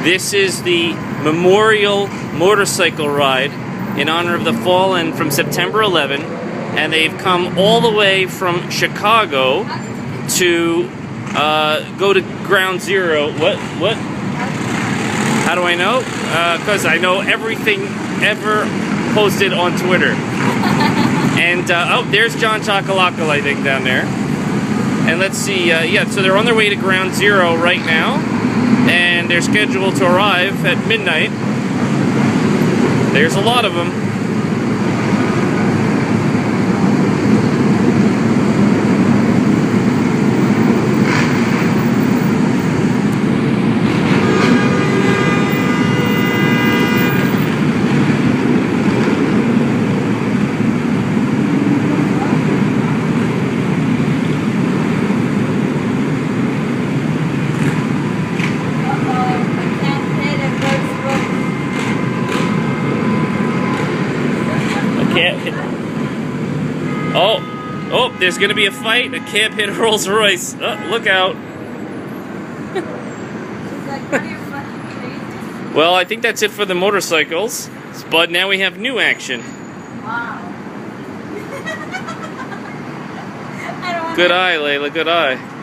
This is the memorial motorcycle ride in honor of the fallen from September 11, and they've come all the way from Chicago to go to Ground Zero. What? How do I know? Because I know everything ever posted on Twitter. And, oh, there's John Chakalakal, I think, down there. And let's see, yeah, so they're on their way to Ground Zero right now. And they're scheduled to arrive at midnight. There's a lot of them. Oh, there's going to be a fight. A cab hit a Rolls Royce. Oh, look out. Well, I think that's it for the motorcycles. But now we have new action. Wow. Good eye, Layla, good eye.